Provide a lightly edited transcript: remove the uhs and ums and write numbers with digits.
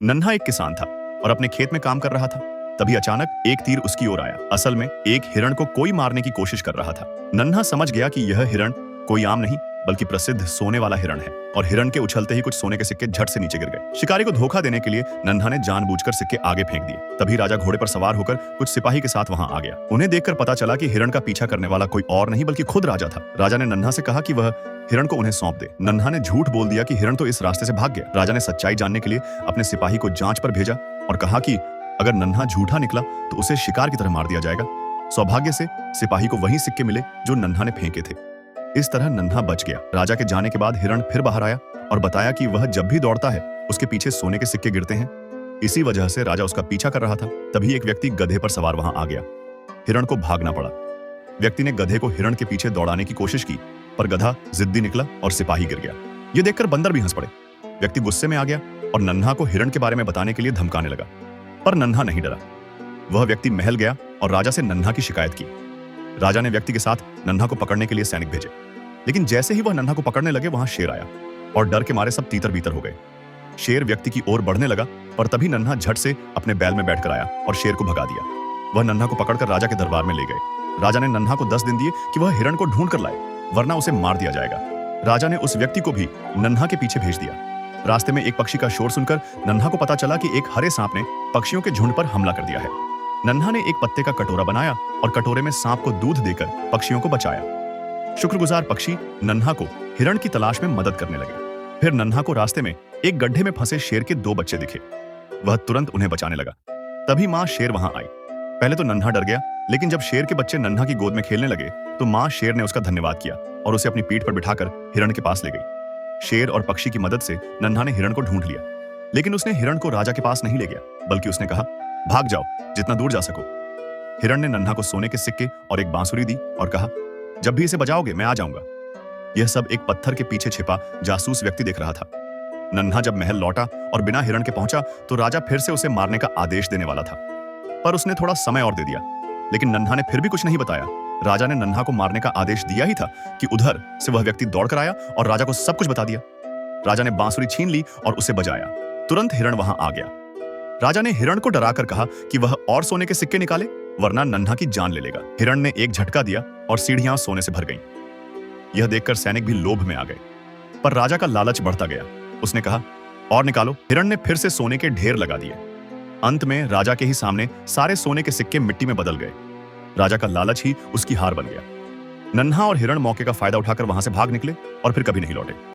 नन्हा एक किसान था और अपने खेत में काम कर रहा था। तभी अचानक एक तीर उसकी ओर आया। असल में एक हिरण को कोई मारने की कोशिश कर रहा था। नन्हा समझ गया कि यह हिरण कोई आम नहीं बल्कि प्रसिद्ध सोने वाला हिरण है और हिरण के उछलते ही कुछ सोने के सिक्के झट से नीचे गिर गए। शिकारी को धोखा देने के लिए नन्हा ने जानबूझकर सिक्के आगे फेंक दिए। तभी राजा घोड़े पर सवार होकर कुछ सिपाही के साथ वहां आ गया। उन्हें देखकर पता चला कि हिरण का पीछा करने वाला कोई और नहीं बल्कि खुद राजा था। राजा ने नन्हा से कहा कि वह हिरण को उन्हें सौंप दे। नन्हा ने झूठ बोल दिया कि हिरण तो इस रास्ते से भाग गया। राजा ने सच्चाई जानने के लिए अपने सिपाही को जांच पर भेजा और कहा कि अगर नन्हा झूठा निकला तो उसे शिकार की तरह मार दिया जाएगा। सौभाग्य से सिपाही को वही सिक्के मिले जो नन्हा ने फेंके थे। इस तरह नन्हा बच गया। राजा के जाने के बाद हिरण फिर बाहर आया और बताया कि वह जब भी दौड़ता है उसके पीछे सोने के सिक्के गिरते हैं। इसी वजह से राजा उसका पीछा कर रहा था। तभी एक व्यक्ति गधे पर सवार वहां आ गया। हिरण को भागना पड़ा। व्यक्ति ने गधे को हिरण के पीछे दौड़ाने की कोशिश की पर गधा जिद्दी निकला और सिपाही गिर गया। ये देखकर बंदर भी हंस पड़े। व्यक्ति गुस्से में आ गया और नन्हा को हिरण के बारे में बताने के लिए धमकाने लगा, पर नन्हा नहीं डरा। वह व्यक्ति महल गया और राजा से नन्हा की शिकायत की। राजा ने व्यक्ति के साथ नन्हा को पकड़ने के लिए सैनिक भेजे, लेकिन जैसे ही वह नन्हा को पकड़ने लगे वहां शेर आया और डर के मारे सब तीतर बीतर हो गए। शेर व्यक्ति की ओर बढ़ने लगा पर तभी नन्हा झट से अपने बैल में बैठकर आया और शेर को भगा दिया। वह नन्हा को पकड़कर राजा के दरबार में ले गए। राजा ने नन्हा को 10 दिन दिए कि वह हिरण को ढूंढ कर लाए, वरना उसे मार दिया जाएगा। राजा ने उस व्यक्ति को भी नन्हा के पीछे भेज दिया। रास्ते में एक पक्षी का शोर सुनकर नन्हा को पता चला कि एक हरे सांप ने पक्षियों के झुंड पर हमला कर दिया है। नन्हा ने एक पत्ते का कटोरा बनाया और कटोरे में सांप को दूध देकर पक्षियों को बचाया। शुक्रगुजार पक्षी नन्हा को हिरण की तलाश में मदद करने लगे। फिर नन्हा को रास्ते में एक गड्ढे में फंसे शेर के 2 बच्चे दिखे। वह तुरंत उन्हें बचाने लगा। तभी मां शेर वहां आई। पहले तो नन्हा डर गया, लेकिन जब शेर के बच्चे नन्हा की गोद में खेलने लगे तो मां शेर ने उसका धन्यवाद किया और उसे अपनी पीठ पर बिठाकर हिरण के पास ले गई। शेर और पक्षी की मदद से नन्हा ने हिरण को ढूंढ लिया, लेकिन उसने हिरण को राजा के पास नहीं ले गया, बल्कि उसने कहा, भाग जाओ जितना दूर जा सको। हिरण ने नन्हा को सोने के सिक्के और एक बांसुरी दी और कहा, जब भी इसे बजाओगे मैं आ जाऊंगा। यह सब एक पत्थर के पीछे छिपा जासूस व्यक्ति देख रहा था। नन्हा जब महल लौटा और बिना हिरण के पहुंचा तो राजा फिर से उसे मारने का आदेश देने वाला था, पर उसने थोड़ा समय और दे दिया। लेकिन नन्हा ने फिर भी कुछ नहीं बताया। राजा ने नन्हा को मारने का आदेश दिया ही था कि उधर से वह व्यक्ति दौड़कर आया और राजा को सब कुछ बता दिया। राजा ने बांसुरी छीन ली और उसे बजाया। तुरंत हिरण वहां आ गया। राजा ने हिरण को डराकर कहा कि वह और सोने के सिक्के निकाले, वरना नन्हा की जान ले लेगा। हिरण ने एक झटका दिया और सीढ़ियां सोने से भर गईं। यह देखकर सैनिक भी लोभ में आ गए, पर राजा का लालच बढ़ता गया। उसने कहा, और निकालो। हिरण ने फिर से सोने के ढेर लगा दिए। अंत में राजा के ही सामने सारे सोने के सिक्के मिट्टी में बदल गए। राजा का लालच ही उसकी हार बन गया। नन्हा और हिरण मौके का फायदा उठाकर वहां से भाग निकले और फिर कभी नहीं लौटे।